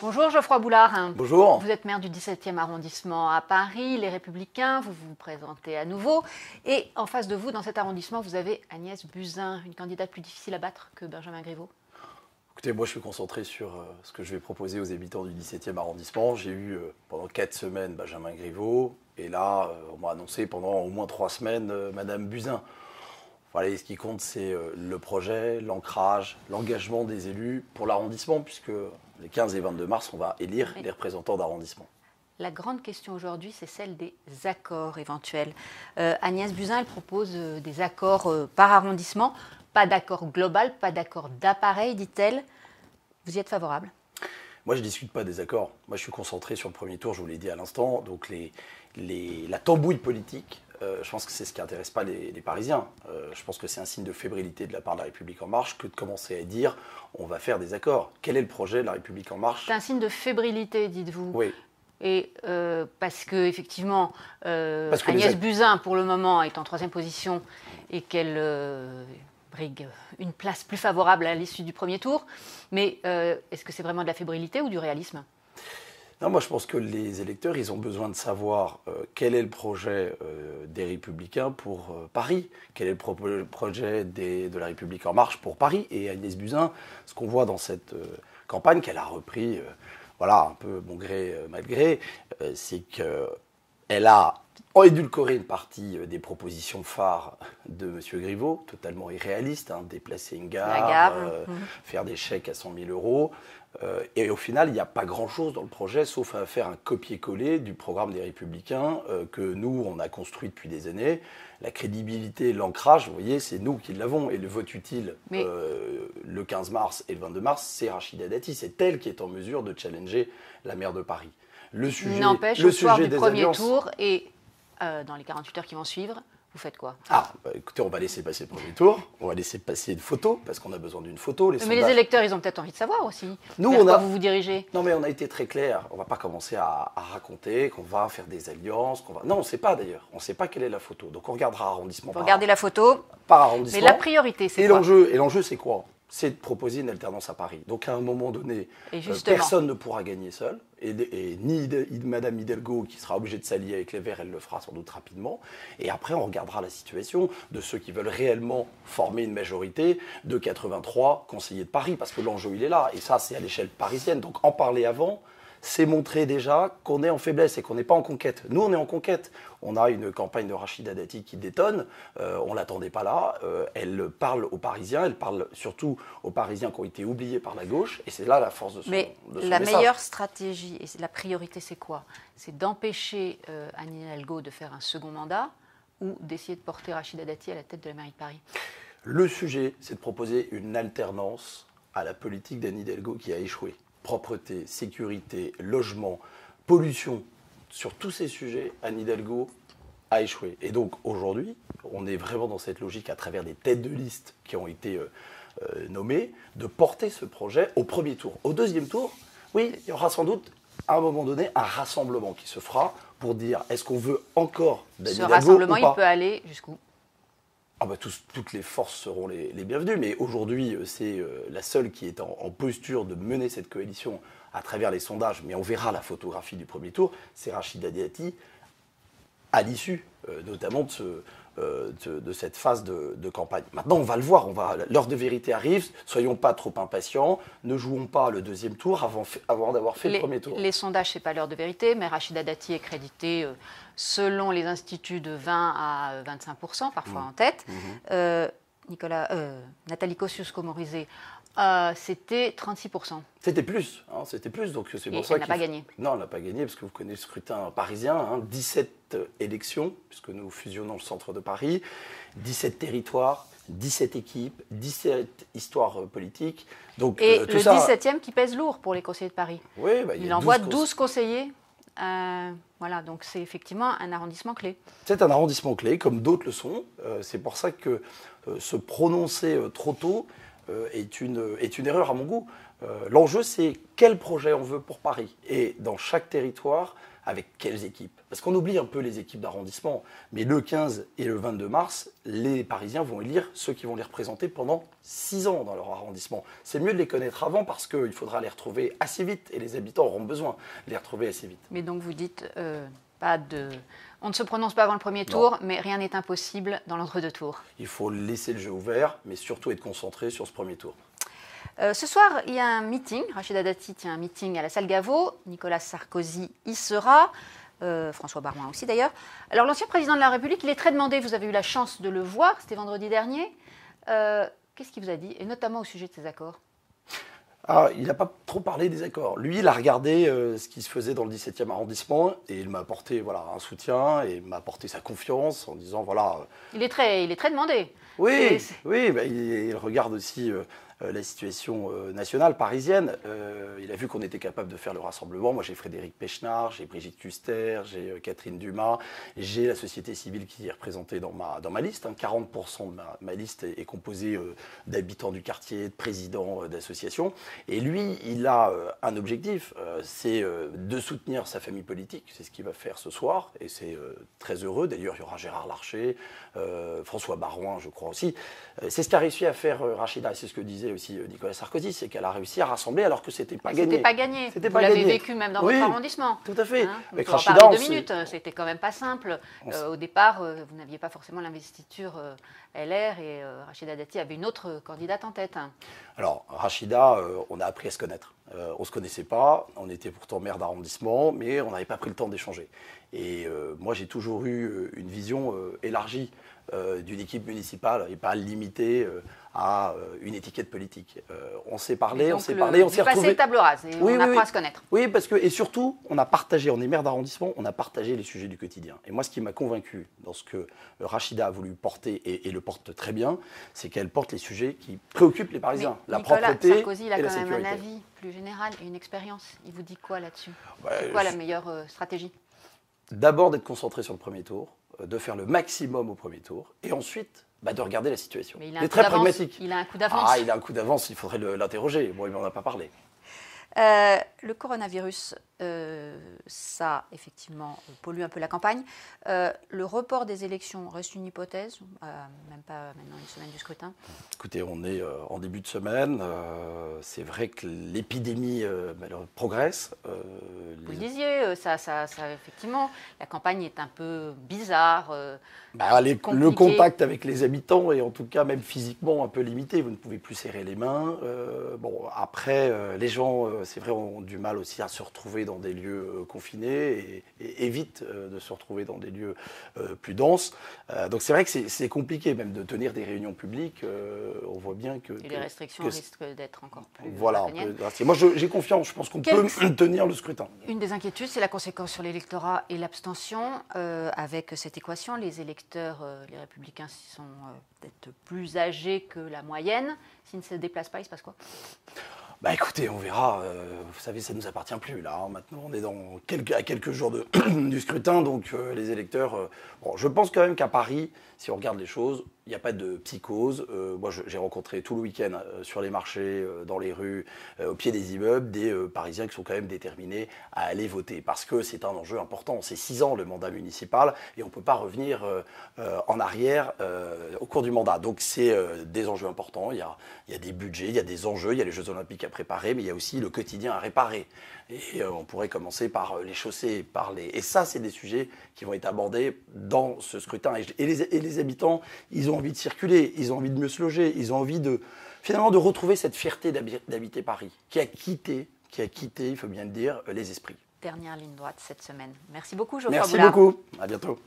Bonjour Geoffroy Boulard. Bonjour. Vous êtes maire du 17e arrondissement à Paris, Les Républicains, vous vous présentez à nouveau. Et en face de vous, dans cet arrondissement, vous avez Agnès Buzyn, une candidate plus difficile à battre que Benjamin Griveaux. Écoutez, moi je suis concentré sur ce que je vais proposer aux habitants du 17e arrondissement. J'ai eu pendant 4 semaines Benjamin Griveaux, et là on m'a annoncé pendant au moins 3 semaines Madame Buzyn. Voilà, ce qui compte, c'est le projet, l'ancrage, l'engagement des élus pour l'arrondissement, puisque les 15 et 22 mars, on va élire les représentants d'arrondissement. La grande question aujourd'hui, c'est celle des accords éventuels. Agnès Buzyn, elle propose des accords par arrondissement, pas d'accord global, pas d'accord d'appareil, dit-elle. Vous y êtes favorable ? Moi, je ne discute pas des accords. Moi, je suis concentré sur le premier tour, je vous l'ai dit à l'instant. Donc, la tambouille politique, je pense que c'est ce qui n'intéresse pas les Parisiens. Je pense que c'est un signe de fébrilité de la part de La République En Marche que de commencer à dire on va faire des accords. Quel est le projet de La République En Marche ? C'est un signe de fébrilité, dites-vous. Oui. Et parce qu'effectivement, Agnès Buzyn, pour le moment, est en 3e position et qu'elle brigue une place plus favorable à l'issue du premier tour. Mais est-ce que c'est vraiment de la fébrilité ou du réalisme ? Non, moi je pense que les électeurs, ils ont besoin de savoir quel est le projet des Républicains pour Paris, quel est le projet de La République En Marche pour Paris. Et Agnès Buzyn, ce qu'on voit dans cette campagne qu'elle a repris, voilà, un peu bon gré, mal gré, c'est qu'elle a édulcoré une partie des propositions phares de M. Griveaux, totalement irréalistes, hein, déplacer une gare, faire des chèques à 100 000 euros. Et au final, il n'y a pas grand-chose dans le projet, sauf à faire un copier-coller du programme des Républicains que nous, on a construit depuis des années. La crédibilité, l'ancrage, vous voyez, c'est nous qui l'avons. Et le vote utile, le 15 mars et le 22 mars, c'est Rachida Dati. C'est elle qui est en mesure de challenger la maire de Paris. Le sujet, n'empêche, au soir du premier tour et dans les 48 heures qui vont suivre, vous faites quoi ? Écoutez, on va laisser passer le premier tour, on va laisser passer une photo, parce qu'on a besoin d'une photo. Mais les électeurs, ils ont peut-être envie de savoir aussi. Nous, quoi vous vous dirigez ? Non, mais on a été très clair. On ne va pas commencer à raconter qu'on va faire des alliances. Non, on ne sait pas d'ailleurs. On ne sait pas quelle est la photo. Donc on regardera arrondissement par regardez la photo. Par arrondissement. Mais la priorité, c'est quoi ? Et l'enjeu, c'est quoi ? C'est de proposer une alternance à Paris. Donc à un moment donné, personne ne pourra gagner seul. Et ni Madame Hidalgo, qui sera obligée de s'allier avec les Verts, elle le fera sans doute rapidement. Et après, on regardera la situation de ceux qui veulent réellement former une majorité de 83 conseillers de Paris. Parce que l'enjeu, il est là. Et ça, c'est à l'échelle parisienne. Donc en parler avant, c'est montrer déjà qu'on est en faiblesse et qu'on n'est pas en conquête. Nous, on est en conquête. On a une campagne de Rachida Dati qui détonne. On ne l'attendait pas là. Elle parle aux Parisiens. Elle parle surtout aux Parisiens qui ont été oubliés par la gauche. Et c'est là la force de son message. Mais la meilleure stratégie et la priorité, c'est quoi ? C'est d'empêcher Anne Hidalgo de faire un second mandat ou d'essayer de porter Rachida Dati à la tête de la mairie de Paris ? Le sujet, c'est de proposer une alternance à la politique d'Anne Hidalgo qui a échoué. Propreté, sécurité, logement, pollution, sur tous ces sujets, Anne Hidalgo a échoué. Et donc aujourd'hui, on est vraiment dans cette logique à travers des têtes de liste qui ont été nommées, de porter ce projet au premier tour. Au deuxième tour, oui, il y aura sans doute à un moment donné un rassemblement qui se fera pour dire est-ce qu'on veut encore d'Anne Hidalgo ou pas ? Ce rassemblement, il peut aller jusqu'où ? Toutes les forces seront les bienvenues, mais aujourd'hui, c'est la seule qui est en posture de mener cette coalition à travers les sondages, mais on verra la photographie du premier tour, c'est Rachida Dati à l'issue, notamment de cette phase de campagne. Maintenant, on va le voir, l'heure de vérité arrive, soyons pas trop impatients, ne jouons pas le deuxième tour avant d'avoir fait le premier tour. Les sondages, ce n'est pas l'heure de vérité, mais Rachida Dati est créditée selon les instituts de 20 à 25%, parfois en tête. Nathalie Kosciusko-Morizet, c'était 36%. C'était plus, donc c'est pour ça qu'elle n'a pas gagné. Non, elle n'a pas gagné, parce que vous connaissez le scrutin parisien, 17 élections, puisque nous fusionnons le centre de Paris, 17 territoires, 17 équipes, 17 histoires politiques. Donc, et le 17e qui pèse lourd pour les conseillers de Paris. Oui, il envoie 12 conseillers. Voilà, donc c'est effectivement un arrondissement clé. C'est un arrondissement clé, comme d'autres le sont. C'est pour ça que se prononcer trop tôt, est une erreur à mon goût. L'enjeu, c'est quel projet on veut pour Paris. Et dans chaque territoire, avec quelles équipes. Parce qu'on oublie un peu les équipes d'arrondissement. Mais le 15 et le 22 mars, les Parisiens vont élire ceux qui vont les représenter pendant 6 ans dans leur arrondissement. C'est mieux de les connaître avant parce qu'il faudra les retrouver assez vite et les habitants auront besoin de les retrouver assez vite. Mais donc vous dites, on ne se prononce pas avant le premier tour, mais rien n'est impossible dans l'entre-deux tours. Il faut laisser le jeu ouvert, mais surtout être concentré sur ce premier tour. Ce soir, il y a un meeting. Rachida Dati tient un meeting à la salle Gaveau. Nicolas Sarkozy y sera. François Baroin aussi d'ailleurs. Alors l'ancien président de la République, il est très demandé. Vous avez eu la chance de le voir, c'était vendredi dernier. Qu'est-ce qu'il vous a dit, et notamment au sujet de ces accords? Il n'a pas trop parlé des accords. Lui, il a regardé ce qui se faisait dans le 17e arrondissement et il m'a apporté un soutien et m'a apporté sa confiance en disant voilà. Il est très demandé. Oui, il regarde aussi la situation nationale parisienne. Il a vu qu'on était capable de faire le rassemblement. Moi, j'ai Frédéric Pechnard, j'ai Brigitte Custer, j'ai Catherine Dumas, j'ai la société civile qui est représentée dans ma liste. 40% de ma liste est composée d'habitants du quartier, de présidents d'associations. Et lui, il a un objectif, c'est de soutenir sa famille politique. C'est ce qu'il va faire ce soir et c'est très heureux. D'ailleurs, il y aura Gérard Larcher, François Baroin, je crois aussi. C'est ce qu'a réussi à faire Rachida, et c'est ce que disait aussi Nicolas Sarkozy, c'est qu'elle a réussi à rassembler alors que c'était pas gagné. C'était pas gagné. Vous l'avez vécu même dans votre arrondissement. Tout à fait. Avec Rachida, 2 minutes, c'était quand même pas simple. Au départ, vous n'aviez pas forcément l'investiture LR et Rachida Dati avait une autre candidate en tête. Alors, Rachida, on a appris à se connaître. On ne se connaissait pas, on était pourtant maire d'arrondissement, mais on n'avait pas pris le temps d'échanger. Et moi, j'ai toujours eu une vision élargie d'une équipe municipale et pas limitée à une étiquette politique. On s'est parlé, on s'est retrouvés. Passé table rase et on apprend à se connaître. Oui, parce que, et surtout, on est maire d'arrondissement, on a partagé les sujets du quotidien. Et moi, ce qui m'a convaincu dans ce que Rachida a voulu porter et le porte très bien, c'est qu'elle porte les sujets qui préoccupent les Parisiens. Mais la propreté Sarkozy, il a et la quand même sécurité. un avis plus général et une expérience. Il vous dit quoi là-dessus? C'est quoi la meilleure stratégie? D'abord d'être concentré sur le premier tour, de faire le maximum au premier tour, et ensuite de regarder la situation. Mais il est très pragmatique. Il a un coup d'avance. Il a un coup d'avance, il faudrait l'interroger. Bon, il m'en a pas parlé. Le coronavirus, ça, effectivement, pollue un peu la campagne. Le report des élections reste une hypothèse, même pas maintenant une semaine du scrutin. Écoutez, on est en début de semaine. C'est vrai que l'épidémie progresse. Vous le disiez, ça, effectivement, la campagne est un peu bizarre. Le contact avec les habitants est en tout cas même physiquement un peu limité. Vous ne pouvez plus serrer les mains. Après, les gens, c'est vrai, ont du mal aussi à se retrouver dans des lieux confinés et évitent de se retrouver dans des lieux plus denses. Donc c'est vrai que c'est compliqué même de tenir des réunions publiques. On voit bien que... Et les restrictions risquent d'être encore plus... Voilà. Moi, j'ai confiance. Je pense qu'on peut tenir le scrutin. Une des inquiétudes, c'est la conséquence sur l'électorat et l'abstention. Avec cette équation, les électeurs, les Républicains sont peut-être plus âgés que la moyenne. S'ils ne se déplacent pas, il se passe quoi ? Écoutez, on verra. Vous savez, ça ne nous appartient plus, là. Maintenant, on est à quelques jours du scrutin, donc les électeurs... je pense quand même qu'à Paris, si on regarde les choses, il n'y a pas de psychose. Moi, j'ai rencontré tout le week-end sur les marchés, dans les rues, au pied des immeubles, des Parisiens qui sont quand même déterminés à aller voter. Parce que c'est un enjeu important. C'est 6 ans le mandat municipal et on ne peut pas revenir en arrière au cours du mandat. Donc, c'est des enjeux importants. Il y a des budgets, il y a des enjeux, il y a les Jeux Olympiques à préparer, mais il y a aussi le quotidien à réparer. Et on pourrait commencer par les chaussées, et ça, c'est des sujets qui vont être abordés dans ce scrutin. Et les habitants, ils ont envie de circuler, ils ont envie de mieux se loger, ils ont envie finalement de retrouver cette fierté d'habiter Paris, qui a quitté, il faut bien le dire, les esprits. Dernière ligne droite cette semaine. Merci beaucoup, Geoffroy Boulard. Merci beaucoup. À bientôt.